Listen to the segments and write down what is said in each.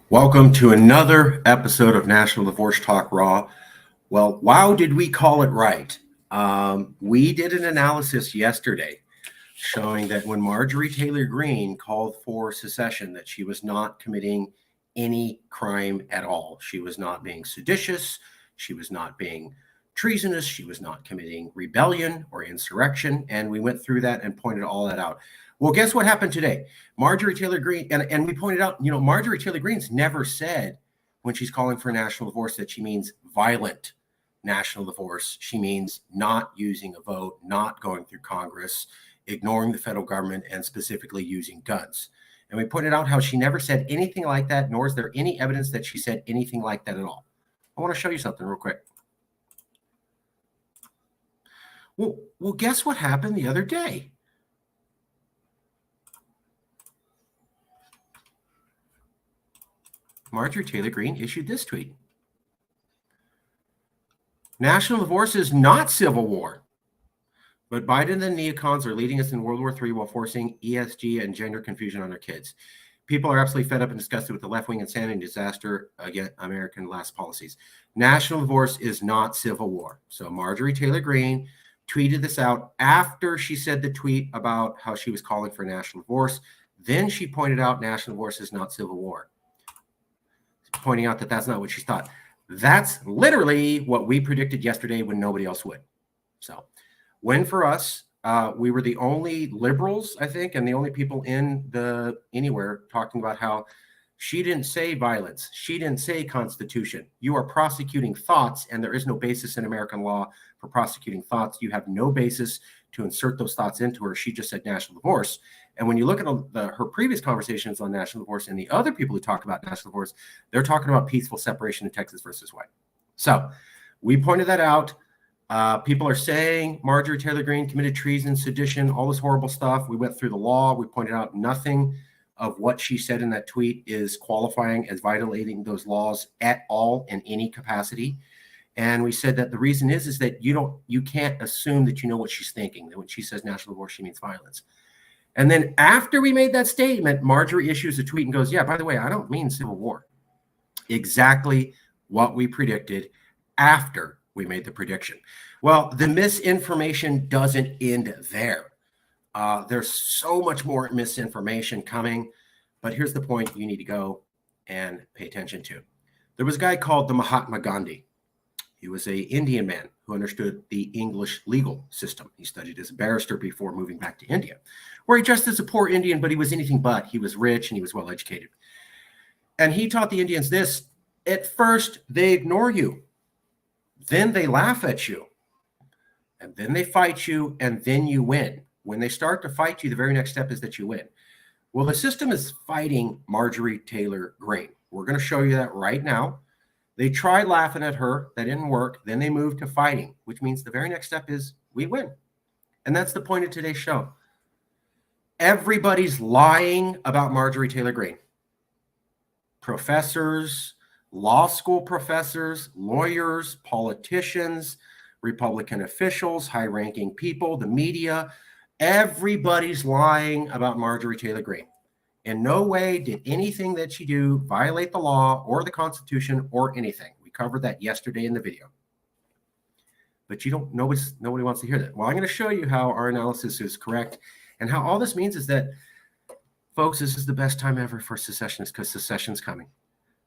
Welcome to another episode of National Divorce Talk Raw. Well, wow, did we call it right? We did an analysis yesterday showing that when Marjorie Taylor Greene called for secession, that she was not committing any crime at all. She was not being seditious. She was not being treasonous. She was not committing rebellion or insurrection. And we went through that and pointed all that out. Well, guess what happened today? Marjorie Taylor Greene, and we pointed out, Marjorie Taylor Greene's never said when she's calling for a national divorce that she means violent national divorce. She means not using a vote, not going through Congress, ignoring the federal government, and specifically using guns. And we pointed out how she never said anything like that, nor is there any evidence that she said anything like that at all. I want to show you something real quick. Well, guess what happened the other day? Marjorie Taylor Greene issued this tweet. National divorce is not civil war, but Biden and neocons are leading us in World War III while forcing ESG and gender confusion on our kids. People are absolutely fed up and disgusted with the left-wing insanity and disaster against American last policies. National divorce is not civil war. So Marjorie Taylor Greene tweeted this out after she said the tweet about how she was calling for national divorce. Then she pointed out national divorce is not civil war, pointing out that that's not what she thought. That's literally what we predicted yesterday when nobody else would. So when for us, we were the only liberals, I think, and the only people anywhere talking about how she didn't say violence. She didn't say constitution. You are prosecuting thoughts, and there is no basis in American law for prosecuting thoughts. You have no basis to insert those thoughts into her. She just said national divorce. And when you look at her previous conversations on national divorce and the other people who talk about national divorce, they're talking about peaceful separation in Texas versus White. So we pointed that out. People are saying Marjorie Taylor Greene committed treason, sedition, all this horrible stuff. We went through the law. We pointed out nothing of what she said in that tweet is qualifying as violating those laws at all in any capacity. And we said that the reason is that you can't assume that you know what she's thinking, that when she says national divorce, she means violence. And then after we made that statement, Marjorie issues a tweet and goes, yeah, by the way, I don't mean civil war. Exactly what we predicted after we made the prediction. Well, the misinformation doesn't end there. There's so much more misinformation coming, but here's the point you need to go and pay attention to. There was a guy called the Mahatma Gandhi. He was an Indian man who understood the English legal system. He studied as a barrister before moving back to India, where he dressed as a poor Indian, but he was anything but. He was rich and he was well educated. And he taught the Indians this: at first, they ignore you. Then they laugh at you. And then they fight you, and then you win. When they start to fight you, the very next step is that you win. Well, the system is fighting Marjorie Taylor Greene. We're going to show you that right now. They tried laughing at her. That didn't work. Then they moved to fighting, which means the very next step is we win. And that's the point of today's show. Everybody's lying about Marjorie Taylor Greene. Professors, law school professors, lawyers, politicians, Republican officials, high-ranking people, the media, everybody's lying about Marjorie Taylor Greene. In no way did anything that she do violate the law or the Constitution or anything. We covered that yesterday in the video. But nobody wants to hear that. Well, I'm going to show you how our analysis is correct and how all this means is that, folks, this is the best time ever for secessionists because secession's coming.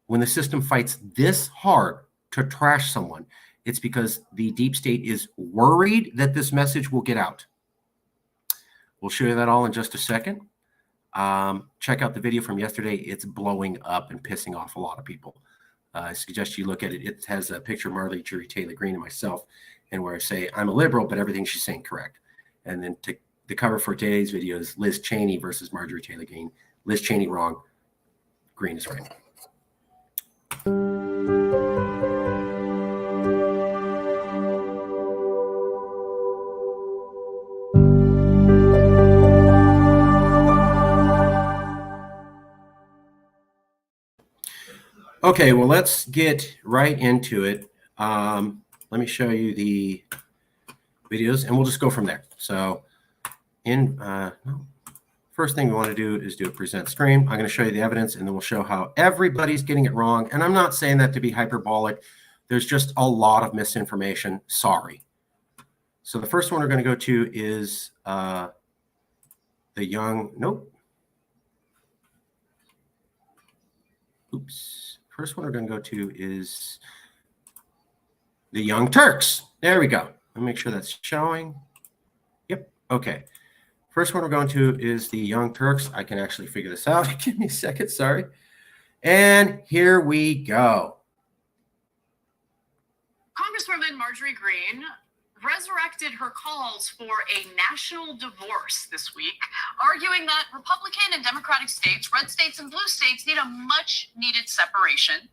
When the system fights this hard to trash someone, it's because the deep state is worried that this message will get out. We'll show you that all in just a second. Check out the video from yesterday. It's blowing up and pissing off a lot of people. I suggest you look at it. It has a picture of Marjorie Taylor Greene and myself, and where I say I'm a liberal, but everything she's saying correct. And then the cover for today's video is Liz Cheney versus Marjorie Taylor Greene. Liz Cheney wrong. Greene is right. Okay, well, let's get right into it. Let me show you the videos, and we'll just go from there. So, first thing we want to do is do a present screen. I'm going to show you the evidence, and then we'll show how everybody's getting it wrong. And I'm not saying that to be hyperbolic. There's just a lot of misinformation. Sorry. So the first one we're going to go to is the young, nope. Oops. First one we're going to go to is the Young Turks. There we go. Let me make sure that's showing. Yep. Okay. First one we're going to is the Young Turks. I can actually figure this out. Give me a second. Sorry. And here we go. Congresswoman Marjorie Greene resurrected her calls for a national divorce this week, arguing that Republican and Democratic states, red states and blue states, need a much-needed separation.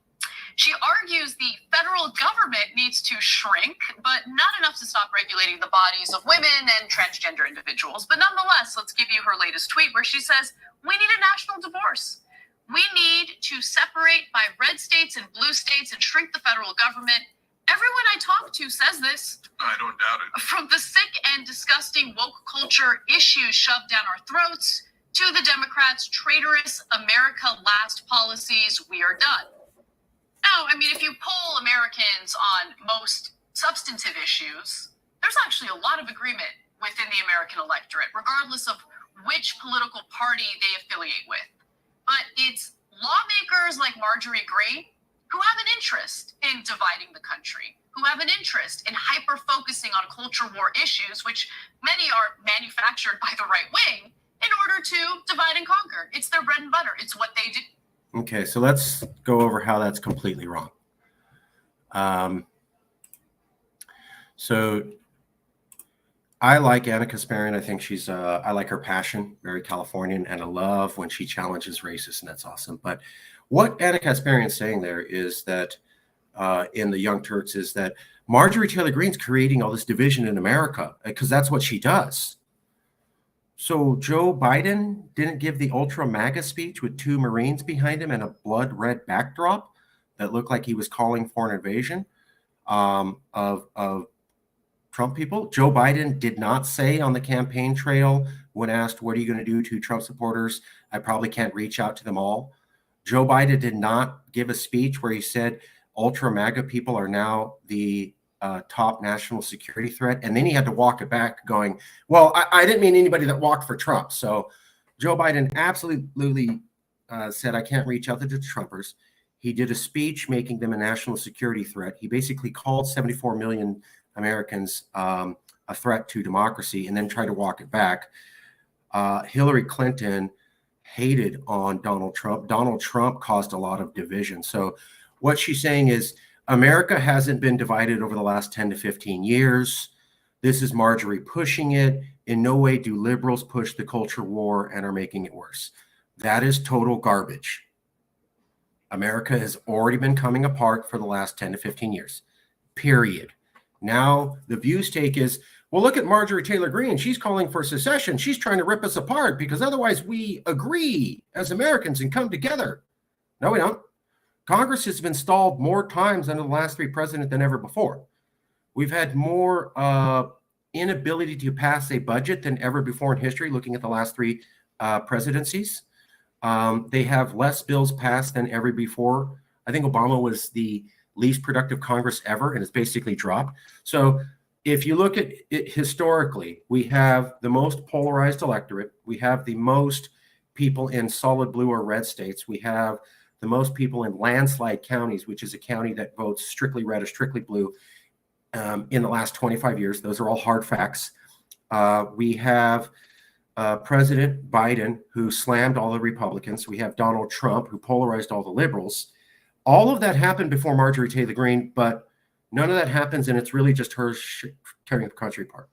She argues the federal government needs to shrink, but not enough to stop regulating the bodies of women and transgender individuals. But nonetheless, let's give you her latest tweet where she says, "We need a national divorce. We need to separate by red states and blue states and shrink the federal government. Everyone I talk to says this. I don't doubt it. From the sick and disgusting woke culture issues shoved down our throats to the Democrats' traitorous America Last policies, we are done." Now, I mean, if you poll Americans on most substantive issues, there's actually a lot of agreement within the American electorate, regardless of which political party they affiliate with. But it's lawmakers like Marjorie Greene who have an interest in dividing the country, who have an interest in hyper-focusing on culture war issues, which many are manufactured by the right wing in order to divide and conquer. It's their bread and butter. It's what they do. Okay, so let's go over how that's completely wrong. So I like Anna Kasparian. I think she's, I like her passion, very Californian, and I love when she challenges racists, and that's awesome. But what Anna Kasparian is saying there is that in the Young Turks is that Marjorie Taylor Greene's creating all this division in America because that's what she does. So Joe Biden didn't give the ultra MAGA speech with 2 Marines behind him and a blood red backdrop that looked like he was calling for an invasion of Trump people. Joe Biden did not say on the campaign trail when asked, "What are you going to do to Trump supporters? I probably can't reach out to them all." Joe Biden did not give a speech where he said ultra MAGA people are now the top national security threat. And then he had to walk it back going, well, I didn't mean anybody that walked for Trump. So Joe Biden absolutely said, I can't reach out to the Trumpers. He did a speech making them a national security threat. He basically called 74 million Americans a threat to democracy and then tried to walk it back. Hillary Clinton hated on Donald Trump. Donald Trump caused a lot of division. So what she's saying is America hasn't been divided over the last 10 to 15 years. This is Marjorie pushing it. In no way do liberals push the culture war and are making it worse. That is total garbage. America has already been coming apart for the last 10 to 15 years, period. Now the view's take is, well, look at Marjorie Taylor Greene. She's calling for secession. She's trying to rip us apart because otherwise we agree as Americans and come together. No, we don't. Congress has been stalled more times under the last 3 presidents than ever before. We've had more inability to pass a budget than ever before in history, looking at the last 3 presidencies. They have less bills passed than ever before. I think Obama was the least productive Congress ever, and it's basically dropped. So if you look at it historically, we have the most polarized electorate. We have the most people in solid blue or red states. We have the most people in landslide counties, which is a county that votes strictly red or strictly blue in the last 25 years. Those are all hard facts. We have President Biden, who slammed all the Republicans. We have Donald Trump, who polarized all the liberals. All of that happened before Marjorie Taylor Greene, but none of that happens, and it's really just her tearing the country apart.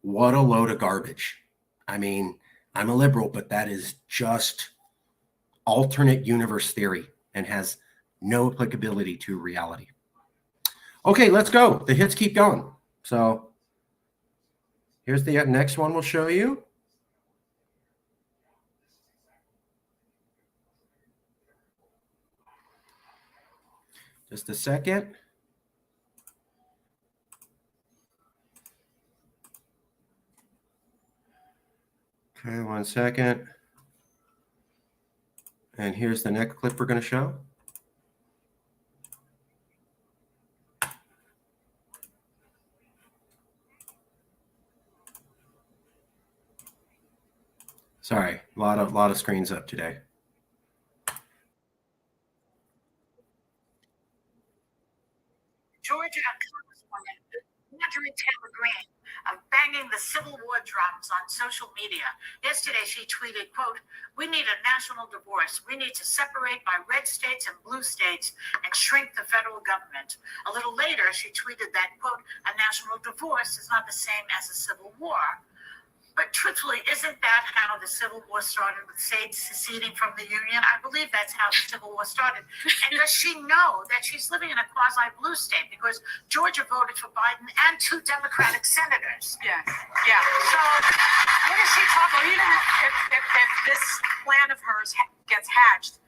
What a load of garbage. I mean, I'm a liberal, but that is just alternate universe theory and has no applicability to reality. Okay, let's go. The hits keep going. So here's the next one we'll show you. Just a second. Okay, 1 second. And here's the next clip we're going to show. Sorry, a lot of screens up today. Georgia Congresswoman Marjorie Greene of banging the Civil War drums on social media. Yesterday, she tweeted, quote, "We need a national divorce. We need to separate by red states and blue states and shrink the federal government." A little later, she tweeted that, quote, "A national divorce is not the same as a civil war." But truthfully, isn't that how the Civil War started, with states seceding from the Union? I believe that's how the Civil War started. And does she know that she's living in a quasi-blue state? Because Georgia voted for Biden and 2 Democratic senators. Yes. Yeah. So what is she talking So even if this plan of hers gets hatched,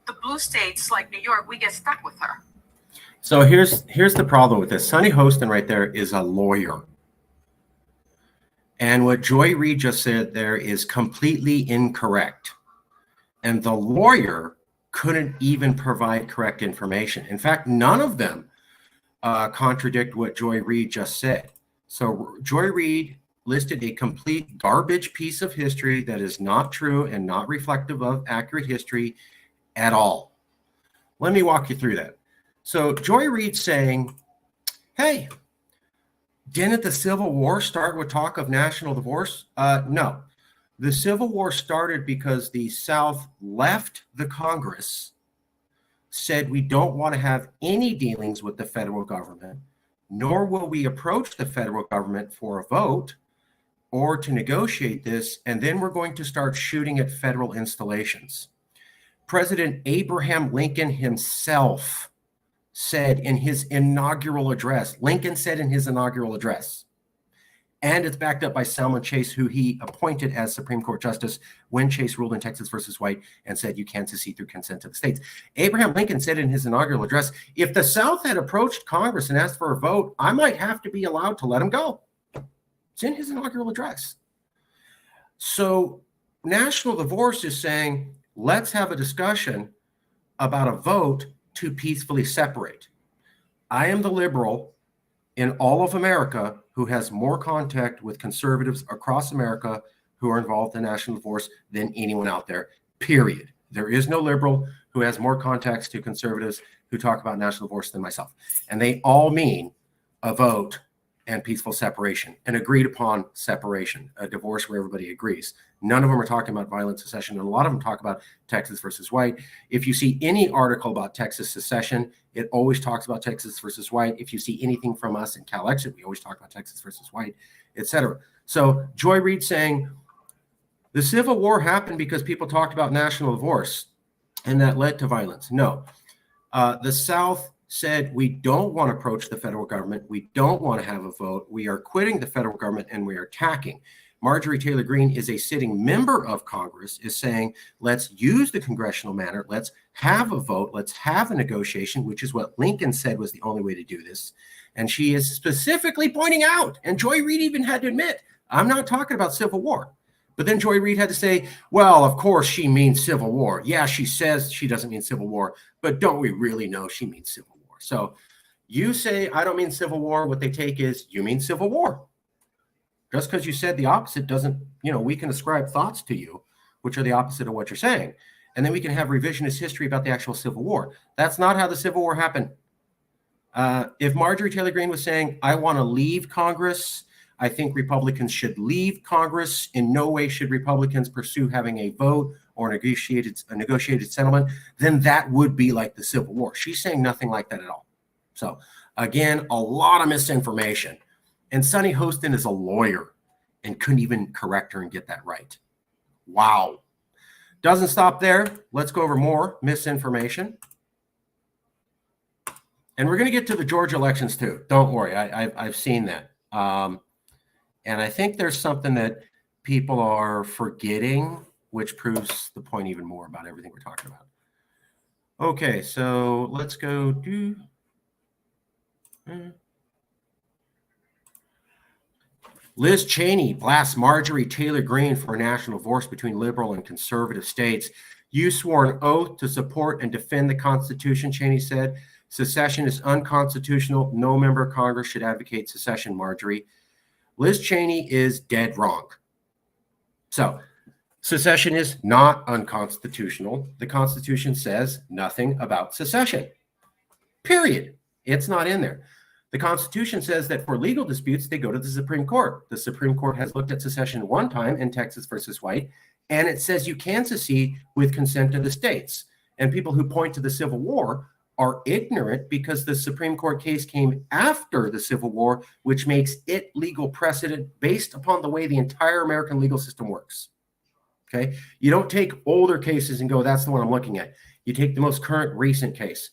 the blue states like New York, we get stuck with her. So here's the problem with this. Sunny Hostin right there is a lawyer. And what Joy Reid just said there is completely incorrect. And the lawyer couldn't even provide correct information. In fact, none of them contradict what Joy Reid just said. So Joy Reid listed a complete garbage piece of history that is not true and not reflective of accurate history at all. Let me walk you through that. So Joy Reid's saying, hey, didn't the Civil War start with talk of national divorce? No. The Civil War started because the South left the Congress, said we don't want to have any dealings with the federal government, nor will we approach the federal government for a vote or to negotiate this, and then we're going to start shooting at federal installations. President Abraham Lincoln himself said in his inaugural address, Lincoln said in his inaugural address, and it's backed up by Salmon Chase, who he appointed as Supreme Court Justice when Chase ruled in Texas versus White and said you can't secede through consent of the states. Abraham Lincoln said in his inaugural address, if the South had approached Congress and asked for a vote, I might have to be allowed to let them go. It's in his inaugural address. So national divorce is saying, let's have a discussion about a vote to peacefully separate. I am the liberal in all of America who has more contact with conservatives across America who are involved in national divorce than anyone out there, period. There is no liberal who has more contacts to conservatives who talk about national divorce than myself. And they all mean a vote and peaceful separation, an agreed upon separation, a divorce where everybody agrees. None of them are talking about violent secession, and a lot of them talk about Texas versus White. If you see any article about Texas secession, it always talks about Texas versus White. If you see anything from us in Cal Exit, we always talk about Texas versus White, etc. So Joy Reid saying the Civil War happened because people talked about national divorce, and that led to violence. No, the South said we don't want to approach the federal government. We don't want to have a vote. We are quitting the federal government and we are attacking. Marjorie Taylor Greene is a sitting member of Congress, is saying, let's use the congressional manner. Let's have a vote. Let's have a negotiation, which is what Lincoln said was the only way to do this. And she is specifically pointing out, and Joy Reid even had to admit, I'm not talking about Civil War. But then Joy Reid had to say, well, of course she means Civil War. Yeah, she says she doesn't mean Civil War, but don't we really know she means Civil War? So you say, I don't mean Civil War. What they take is, you mean Civil War. Just because you said the opposite doesn't, we can ascribe thoughts to you, which are the opposite of what you're saying. And then we can have revisionist history about the actual Civil War. That's not how the Civil War happened. If Marjorie Taylor Greene was saying, I want to leave Congress, I think Republicans should leave Congress. In no way should Republicans pursue having a vote or a negotiated settlement, then that would be like the Civil War. She's saying nothing like that at all. So again, a lot of misinformation. And Sunny Hostin is a lawyer and couldn't even correct her and get that right. Wow. Doesn't stop there. Let's go over more misinformation. And we're going to get to the Georgia elections too. Don't worry. I've seen that. And I think there's something that people are forgetting, which proves the point even more about everything we're talking about. Okay, so let's go do. Liz Cheney blasts Marjorie Taylor Greene for a national divorce between liberal and conservative states. You swore an oath to support and defend the Constitution, Cheney said. Secession is unconstitutional. No member of Congress should advocate secession, Marjorie. Liz Cheney is dead wrong. So, secession is not unconstitutional. The Constitution says nothing about secession. Period. It's not in there. The Constitution says that for legal disputes, they go to the Supreme Court. The Supreme Court has looked at secession one time in Texas versus White, and it says you can secede with consent of the states. And people who point to the Civil War are ignorant because the Supreme Court case came after the Civil War, which makes it legal precedent based upon the way the entire American legal system works. Okay? You don't take older cases and go, that's the one I'm looking at. You take the most current recent case.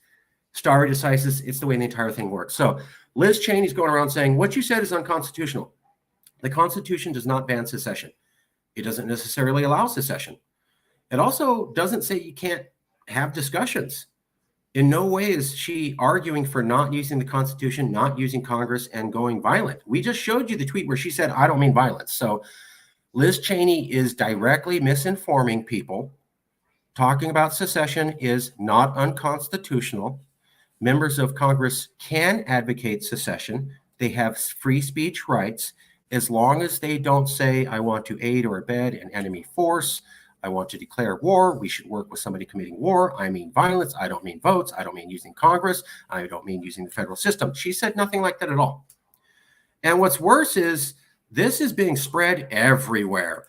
Stare decisis, it's the way the entire thing works. So Liz Cheney's going around saying, what you said is unconstitutional. The Constitution does not ban secession. It doesn't necessarily allow secession. It also doesn't say you can't have discussions. In no way is she arguing for not using the Constitution, not using Congress, and going violent. We just showed you the tweet where she said, I don't mean violence. So Liz Cheney is directly misinforming people. Talking about secession is not unconstitutional. Members of Congress can advocate secession. They have free speech rights as long as they don't say, I want to aid or abet an enemy force. I want to declare war. We should work with somebody committing war. I mean violence. I don't mean votes. I don't mean using Congress. I don't mean using the federal system. She said nothing like that at all. And what's worse is this is being spread everywhere.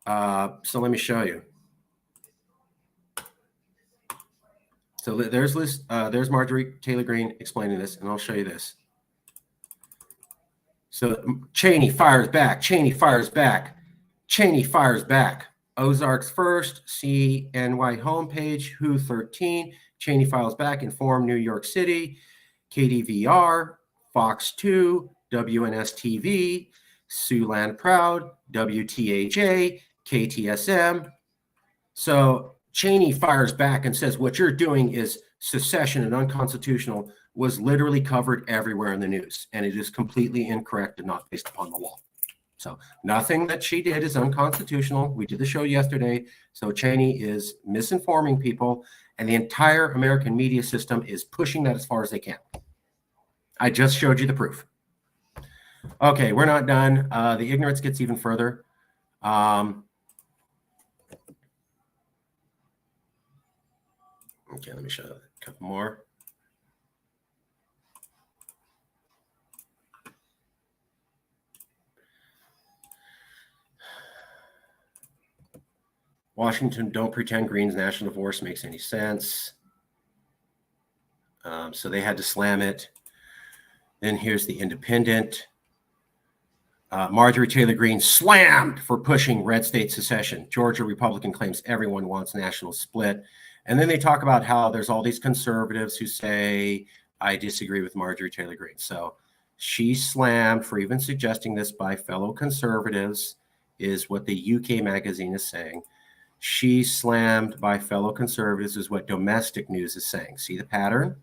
So let me show you. So there's Marjorie Taylor Greene explaining this, and I'll show you this. So Cheney fires back. Cheney fires back. Cheney fires back. Ozarks first, CNY homepage, Who 13. Cheney files back, Inform New York City, KDVR, Fox 2, WNS TV, Siouxland Proud, WTAJ, KTSM. So Cheney fires back and says, what you're doing is secession and unconstitutional, was literally covered everywhere in the news. And it is completely incorrect and not based upon the law. So nothing that she did is unconstitutional. We did the show yesterday. So Cheney is misinforming people, and the entire American media system is pushing that as far as they can. I just showed you the proof. Okay, we're not done. The ignorance gets even further. Okay, let me show you a couple more. Washington, don't pretend Greene's national divorce makes any sense. So they had to slam it. Then here's the Independent. Marjorie Taylor Greene slammed for pushing red state secession. Georgia Republican claims everyone wants national split. And then they talk about how there's all these conservatives who say, I disagree with Marjorie Taylor Greene. So she slammed for even suggesting this by fellow conservatives, is what the UK magazine is saying. She slammed by fellow conservatives is what domestic news is saying. See the pattern?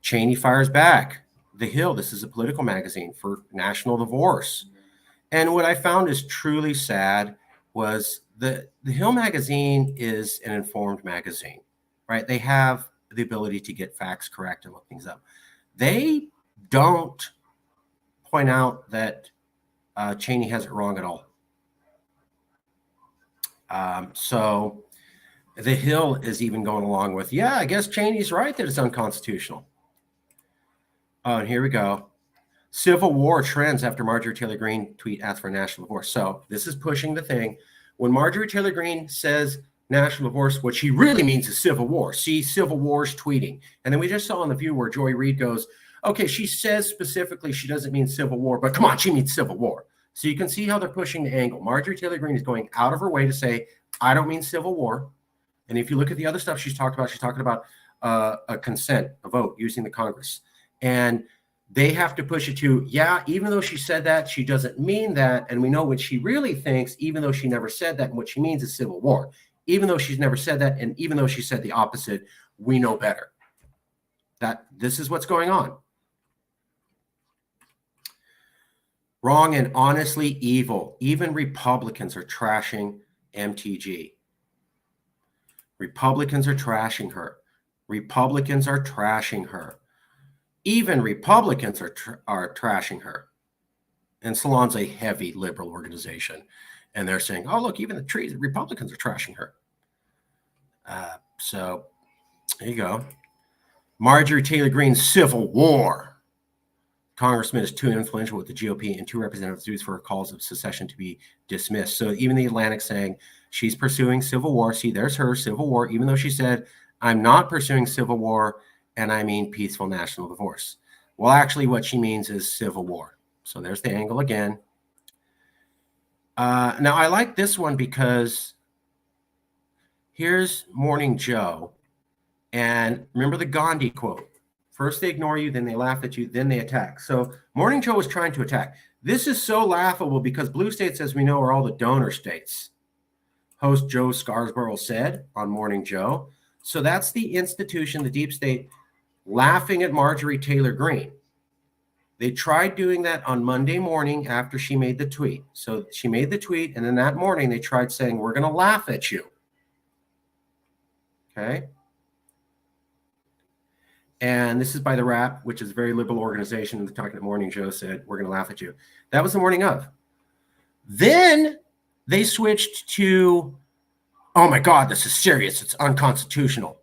Cheney fires back. The Hill, this is a political magazine, for national divorce. And what I found is truly sad was the Hill magazine is an informed magazine, right? They have the ability to get facts correct and look things up. They don't point out that Cheney has it wrong at all. So the Hill is even going along with, yeah, I guess Cheney's right that it's unconstitutional. Oh, and here we go. Civil war trends after Marjorie Taylor Greene tweet asks for national divorce. So this is pushing the thing. When Marjorie Taylor Greene says national divorce, what she really means is civil war. See, civil war's tweeting. And then we just saw in the view where Joy Reid goes, okay, she says specifically she doesn't mean civil war, but come on, she means civil war. So you can see how they're pushing the angle. Marjorie Taylor Greene is going out of her way to say, I don't mean civil war. And if you look at the other stuff she's talking about a consent, a vote using the Congress. And they have to push it to, yeah, even though she said that, she doesn't mean that. And we know what she really thinks, even though she never said that. And what she means is civil war. Even though she's never said that, and even though she said the opposite, we know better. That this is what's going on. Wrong and honestly evil. Even Republicans are trashing MTG. Republicans are trashing her. Republicans are trashing her. Even Republicans are trashing her. And Salon's a heavy liberal organization. And they're saying, oh, look, even the Republicans are trashing her. So there you go. Marjorie Taylor Greene's Civil War. Congressman is too influential with the GOP and 2 representatives used for her calls of secession to be dismissed. So even the Atlantic saying she's pursuing civil war. See, there's her civil war, even though she said, I'm not pursuing civil war and I mean peaceful national divorce. Well, actually what she means is civil war. So there's the angle again. Now I like this one because here's Morning Joe. And remember the Gandhi quote. First they ignore you, then they laugh at you, then they attack. So Morning Joe was trying to attack. This is so laughable because blue states, as we know, are all the donor states. Host Joe Scarborough said on Morning Joe. So that's the institution, the deep state, laughing at Marjorie Taylor Greene. They tried doing that on Monday morning after she made the tweet. So she made the tweet, and then that morning they tried saying, we're going to laugh at you. Okay. And this is by The Wrap, which is a very liberal organization. The Talking at Morning Joe said, we're going to laugh at you. That was the morning of. Then they switched to, oh my God, this is serious. It's unconstitutional.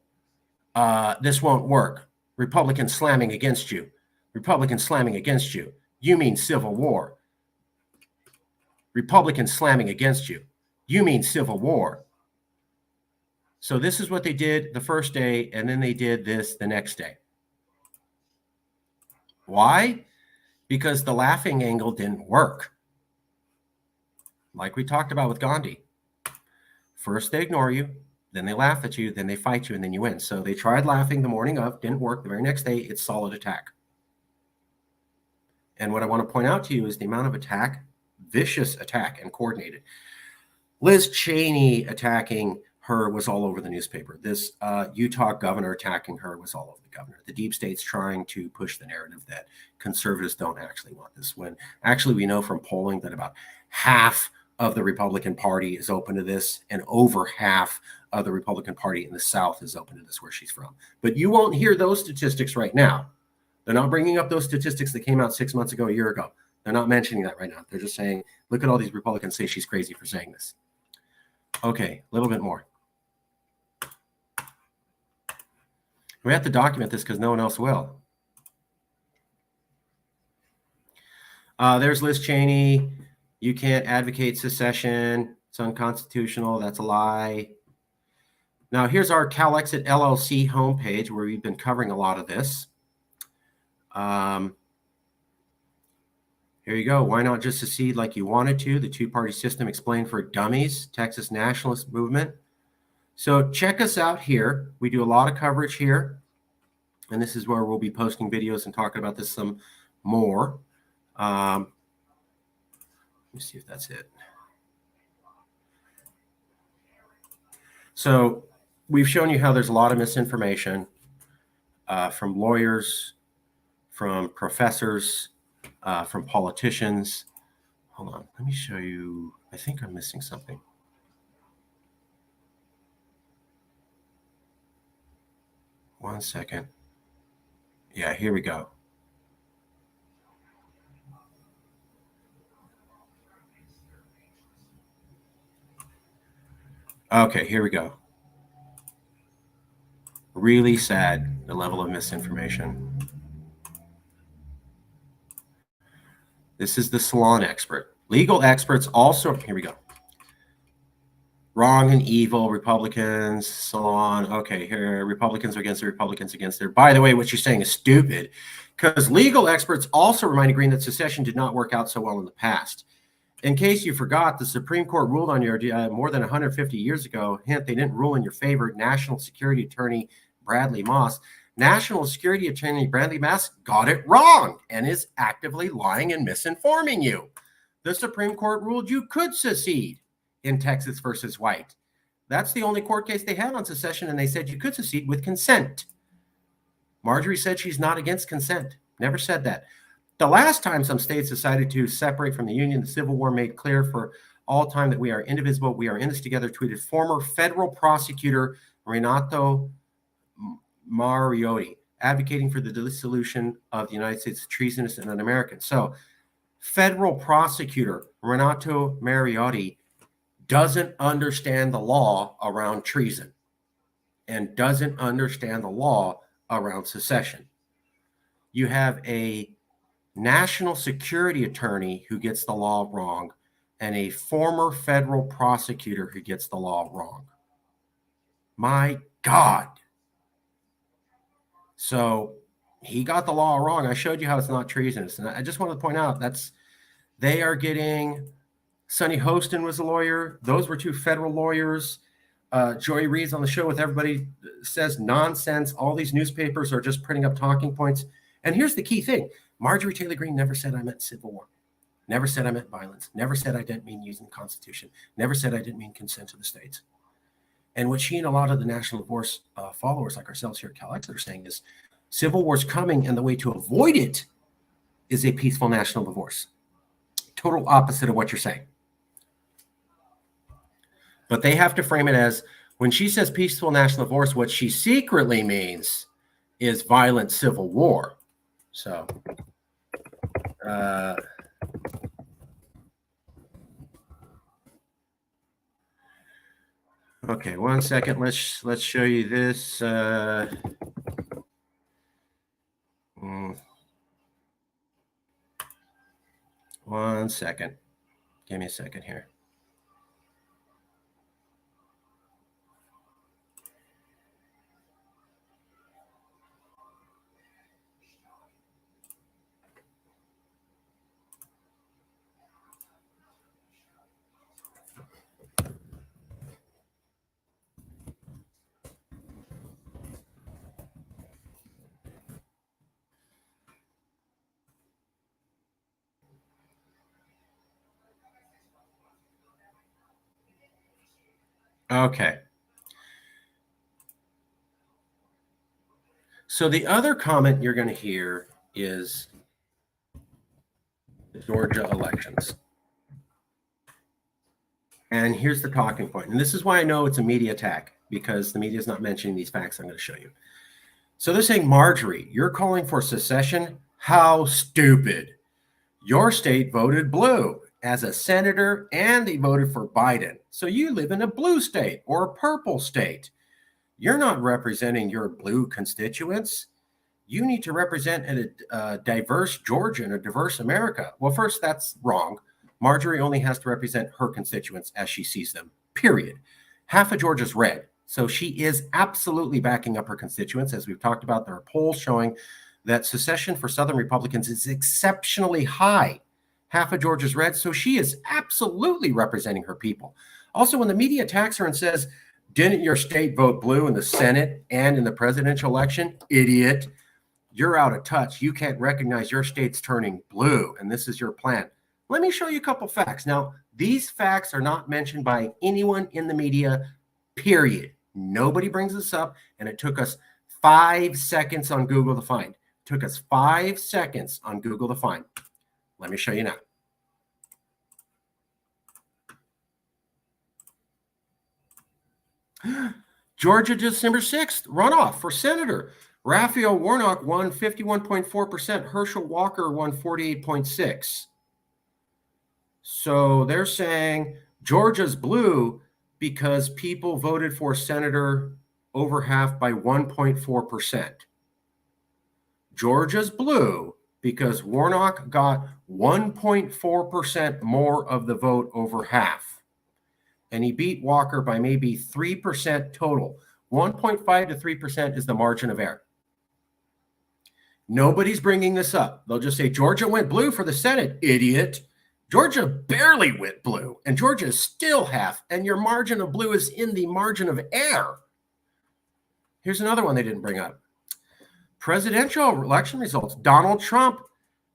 This won't work. Republicans slamming against you. Republicans slamming against you. You mean civil war. Republicans slamming against you. You mean civil war. So this is what they did the first day, and then they did this the next day. Why? Because the laughing angle didn't work. Like we talked about with Gandhi. First they ignore you, then they laugh at you, then they fight you, and then you win. So they tried laughing the morning of, didn't work. The very next day, it's solid attack. And what I want to point out to you is the amount of attack, vicious attack and coordinated. Liz Cheney attacking her was all over the newspaper. This Utah governor attacking her was all over the governor. The deep state's trying to push the narrative that conservatives don't actually want this, when actually we know from polling that about half of the Republican Party is open to this, and over half of the Republican Party in the South is open to this, where she's from. But you won't hear those statistics right now. They're not bringing up those statistics that came out 6 months ago, a year ago. They're not mentioning that right now. They're just saying, look at all these Republicans say she's crazy for saying this. Okay, a little bit more. We have to document this because no one else will. There's Liz Cheney. You can't advocate secession. It's unconstitutional. That's a lie. Now, here's our CalExit LLC homepage where we've been covering a lot of this. Here you go. Why not just secede like you wanted to? The two-party system explained for dummies. Texas nationalist movement. So check us out here. We do a lot of coverage here. And this is where we'll be posting videos and talking about this some more. Let me see if that's it. So we've shown you how there's a lot of misinformation from lawyers, from professors, from politicians. Hold on, let me show you. I think I'm missing something. One second. Yeah, here we go. Okay, here we go. Really sad, the level of misinformation. This is the Salon expert. Legal experts also, here we go. Wrong and evil, Republicans, Salon. Okay, here, Republicans are against the Republicans against their. By the way, what you're saying is stupid, because legal experts also reminded Greene that secession did not work out so well in the past. In case you forgot, the Supreme Court ruled on your more than 150 years ago. Hint, they didn't rule in your favor. National Security Attorney Bradley Moss. National Security Attorney Bradley Moss got it wrong and is actively lying and misinforming you. The Supreme Court ruled you could secede in Texas versus White. That's the only court case they had on secession, and they said you could secede with consent. Marjorie said she's not against consent. Never said that. The last time some states decided to separate from the Union, the Civil War made clear for all time that we are indivisible. We are in this together, tweeted former federal prosecutor Renato Marjorie, advocating for the dissolution of the United States as treasonous and un-American. So federal prosecutor Renato Marjorie doesn't understand the law around treason and doesn't understand the law around secession. You have a national security attorney who gets the law wrong and a former federal prosecutor who gets the law wrong. My God. So he got the law wrong. I showed you how it's not treasonous. And I just wanted to point out they are getting, Sonny Hostin was a lawyer. Those were two federal lawyers. Joy Reid's on the show with everybody, says nonsense. All these newspapers are just printing up talking points. And here's the key thing. Marjorie Taylor Greene never said I meant civil war. Never said I meant violence. Never said I didn't mean using the Constitution. Never said I didn't mean consent to the states. And what she and a lot of the national divorce followers like ourselves here at CalX are saying is civil war's coming, and the way to avoid it is a peaceful national divorce. Total opposite of what you're saying. But they have to frame it as, when she says peaceful national divorce, what she secretly means is violent civil war. So, okay, 1 second. Let's show you this. One second. Give me a second here. Okay. So the other comment you're going to hear is the Georgia elections. And here's the talking point. And this is why I know it's a media attack, because the media is not mentioning these facts I'm going to show you. So they're saying, Marjorie, you're calling for secession? How stupid. Your state voted blue as a senator, and they voted for Biden. So you live in a blue state or a purple state. You're not representing your blue constituents. You need to represent a diverse Georgia and a diverse America. Well, first, that's wrong. Marjorie only has to represent her constituents as she sees them, period. Half of Georgia's red. So she is absolutely backing up her constituents. As we've talked about, there are polls showing that secession for Southern Republicans is exceptionally high. Half of Georgia's red. So she is absolutely representing her people. Also, when the media attacks her and says, didn't your state vote blue in the Senate and in the presidential election? Idiot. You're out of touch. You can't recognize your state's turning blue, and this is your plan. Let me show you a couple facts. Now, these facts are not mentioned by anyone in the media, period. Nobody brings this up, and it took us 5 seconds on Google to find. It took us 5 seconds on Google to find. Let me show you now. Georgia, December 6th, runoff for senator. Raphael Warnock won 51.4%. Herschel Walker won 48.6%. So they're saying Georgia's blue because people voted for senator over half by 1.4%. Georgia's blue because Warnock got 1.4% more of the vote over half. And he beat Walker by maybe 3% total. 1.5 to 3% is the margin of error. Nobody's bringing this up. They'll just say, Georgia went blue for the Senate, idiot. Georgia barely went blue, and Georgia is still half, and your margin of blue is in the margin of error. Here's another one they didn't bring up. Presidential election results, Donald Trump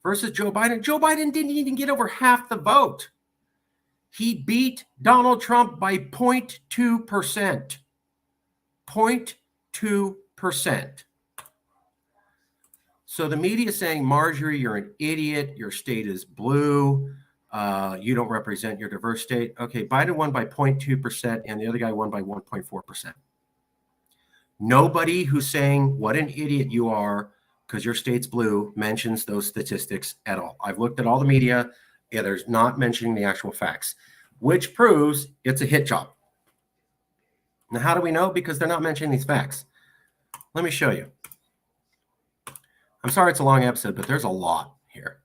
versus Joe Biden. Joe Biden didn't even get over half the vote. He beat Donald Trump by 0.2%. 0.2%. So the media is saying, Marjorie, you're an idiot. Your state is blue. You don't represent your diverse state. Okay, Biden won by 0.2% and the other guy won by 1.4%. Nobody who's saying what an idiot you are because your state's blue mentions those statistics at all. I've looked at all the media. Yeah, there's not mentioning the actual facts, which proves it's a hit job. Now, how do we know? Because they're not mentioning these facts. Let me show you. I'm sorry it's a long episode, but there's a lot here.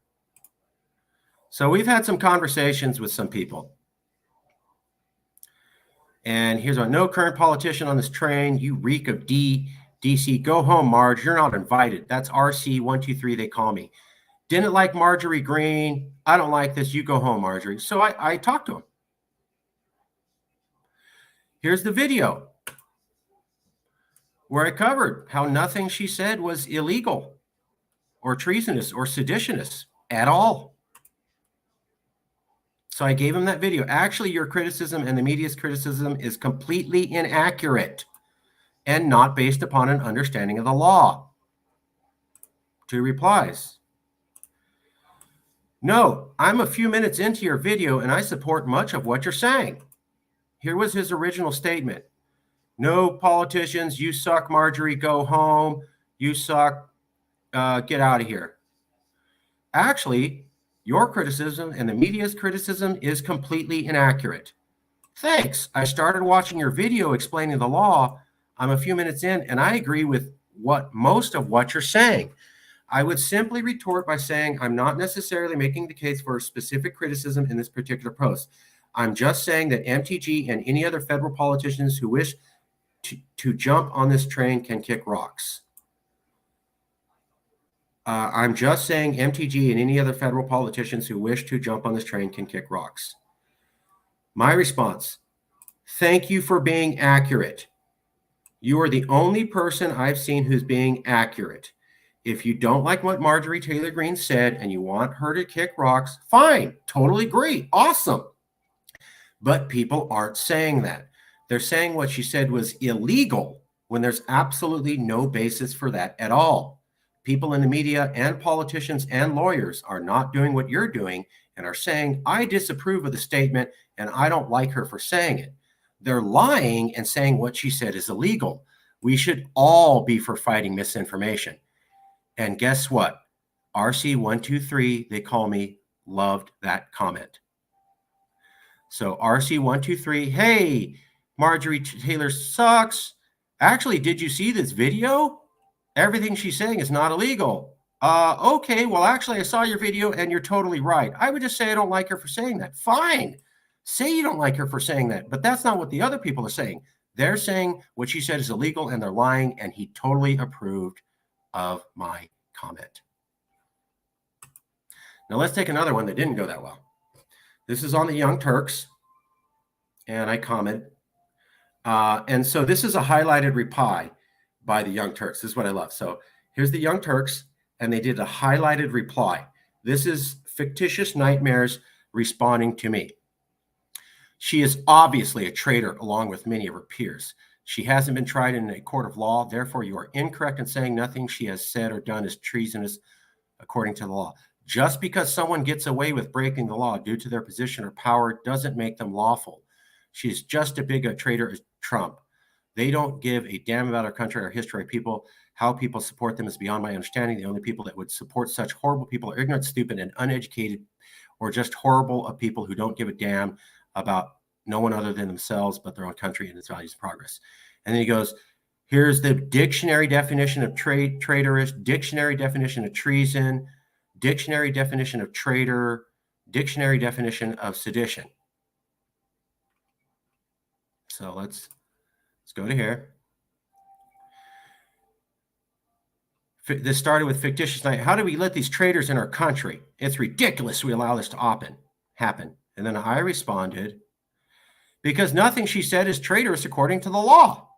So we've had some conversations with some people. And here's our no current politician on this train. You reek of DC. Go home, Marge. You're not invited. That's RC123, they call me. Didn't like Marjorie Greene. I don't like this. You go home, Marjorie. So I talked to him. Here's the video where I covered how nothing she said was illegal or treasonous or seditious at all. So I gave him that video. Actually, your criticism and the media's criticism is completely inaccurate and not based upon an understanding of the law. 2 replies. No, I'm a few minutes into your video and I support much of what you're saying. Here was his original statement. No politicians, you suck, Marjorie, go home. You suck, get out of here. Actually, your criticism and the media's criticism is completely inaccurate. Thanks. I started watching your video explaining the law. I'm a few minutes in, and I agree with most of what you're saying. I would simply retort by saying I'm not necessarily making the case for a specific criticism in this particular post. I'm just saying that MTG and any other federal politicians who wish to jump on this train can kick rocks. I'm just saying MTG and any other federal politicians who wish to jump on this train can kick rocks. My response, thank you for being accurate. You are the only person I've seen who's being accurate. If you don't like what Marjorie Taylor Greene said and you want her to kick rocks, fine, totally agree, awesome. But people aren't saying that. They're saying what she said was illegal when there's absolutely no basis for that at all. People in the media and politicians and lawyers are not doing what you're doing and are saying, I disapprove of the statement and I don't like her for saying it. They're lying and saying what she said is illegal. We should all be for fighting misinformation. And guess what? RC123, they call me, loved that comment. So RC123, hey, Marjorie Taylor sucks. Actually, did you see this video? Everything she's saying is not illegal. Okay, well, actually, I saw your video and you're totally right. I would just say I don't like her for saying that. Fine. Say you don't like her for saying that, but that's not what the other people are saying. They're saying what she said is illegal and they're lying, and he totally approved of my comment. Now let's take another one that didn't go that well. This is on the Young Turks, and I comment. And so this is a highlighted reply by the Young Turks. This is what I love. So here's the Young Turks, and they did a highlighted reply. This is Fictitious Nightmares responding to me. She is obviously a traitor along with many of her peers. She hasn't been tried in a court of law. Therefore, you are incorrect in saying nothing she has said or done is treasonous according to the law. Just because someone gets away with breaking the law due to their position or power doesn't make them lawful. She is just as big a traitor as Trump. They don't give a damn about our country, our history, our people. How people support them is beyond my understanding. The only people that would support such horrible people are ignorant, stupid, and uneducated, or just horrible of people who don't give a damn about no one other than themselves, but their own country and its values and progress. And then he goes, here's the dictionary definition of traitorous, dictionary definition of treason, dictionary definition of traitor, dictionary definition of sedition. So let's go to here. This started with fictitious night. How do we let these traitors in our country? It's ridiculous we allow this to happen. And then I responded, because nothing she said is traitorous according to the law.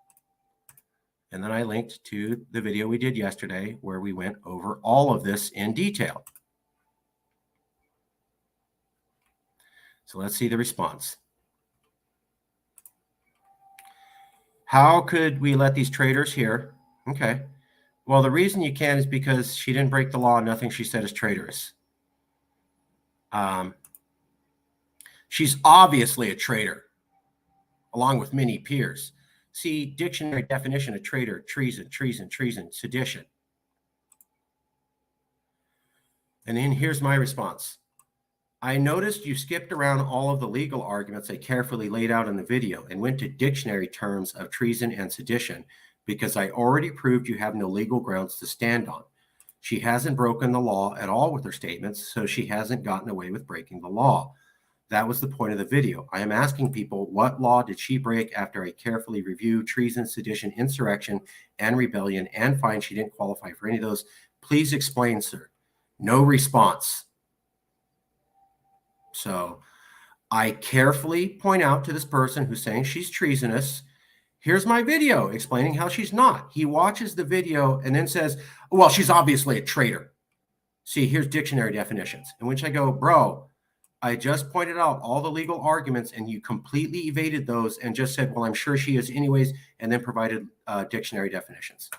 And then I linked to the video we did yesterday where we went over all of this in detail. So let's see the response. How could we let these traitors here? Okay. Well, the reason you can is because she didn't break the law. Nothing she said is traitorous. She's obviously a traitor, along with many peers. See, dictionary definition of traitor: treason, sedition. And then here's my response. I noticed you skipped around all of the legal arguments I carefully laid out in the video and went to dictionary terms of treason and sedition because I already proved you have no legal grounds to stand on. She hasn't broken the law at all with her statements, so she hasn't gotten away with breaking the law. That was the point of the video. I am asking people, what law did she break after I carefully reviewed treason, sedition, insurrection, and rebellion, and find she didn't qualify for any of those? Please explain, sir. No response. So I carefully point out to this person who's saying she's treasonous, here's my video explaining how she's not. He watches the video and then says, well, she's obviously a traitor. See, here's dictionary definitions. In which I go, bro, I just pointed out all the legal arguments and you completely evaded those and just said, well, I'm sure she is anyways, and then provided dictionary definitions.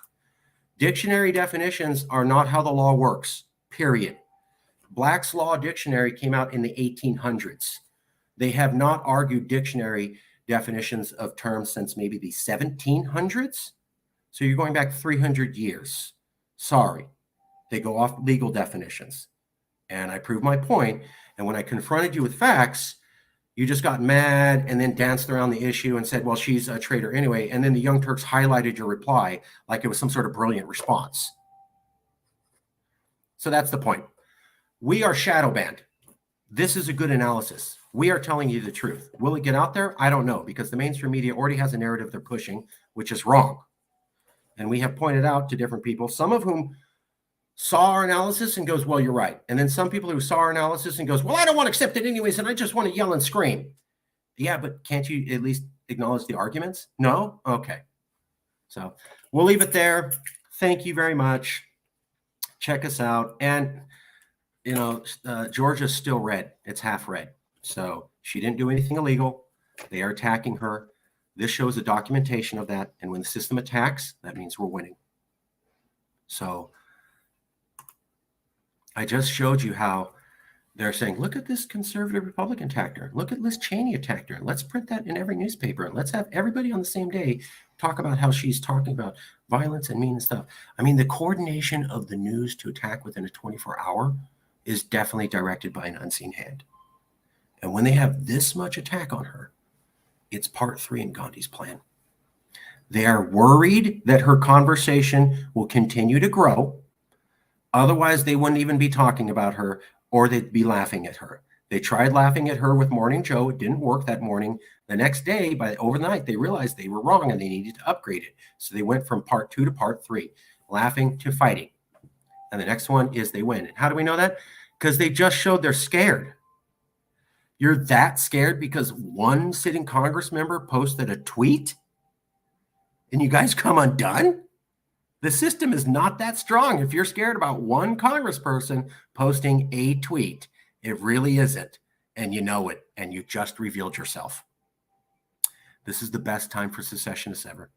Dictionary definitions are not how the law works, period. Black's Law Dictionary came out in the 1800s. They have not argued dictionary definitions of terms since maybe the 1700s. So you're going back 300 years. Sorry. They go off legal definitions. And I proved my point. And when I confronted you with facts, you just got mad and then danced around the issue and said, well, she's a traitor anyway. And then the Young Turks highlighted your reply like it was some sort of brilliant response. So that's the point. We are shadow banned. This is a good analysis. We are telling you the truth. Will it get out there? I don't know, because the mainstream media already has a narrative they're pushing, which is wrong. And we have pointed out to different people, some of whom saw our analysis and goes, well, you're right. And then some people who saw our analysis and goes, well, I don't want to accept it anyways, and I just want to yell and scream. Yeah, but can't you at least acknowledge the arguments? No? Okay. So we'll leave it there. Thank you very much. Check us out. And you know, Georgia's still red. It's half red. So she didn't do anything illegal. They are attacking her. This shows a documentation of that. And when the system attacks, that means we're winning. So I just showed you how they're saying, look at this conservative Republican attacked her. Look at Liz Cheney attacked her. Let's print that in every newspaper. And let's have everybody on the same day talk about how she's talking about violence and mean stuff. I mean, the coordination of the news to attack within a 24-hour is definitely directed by an unseen hand. And when they have this much attack on her, it's part 3 in Gandhi's plan. They are worried that her conversation will continue to grow. Otherwise, they wouldn't even be talking about her, or they'd be laughing at her. They tried laughing at her with Morning Joe. It didn't work that morning. The next day, overnight, they realized they were wrong and they needed to upgrade it. So they went from part 2 to part 3, laughing to fighting. And the next one is they win. And how do we know that? Because they just showed they're scared. You're that scared because one sitting Congress member posted a tweet and you guys come undone? The system is not that strong if you're scared about one congressperson posting a tweet. It really isn't. And you know it. And you just revealed yourself. This is the best time for secessionists ever.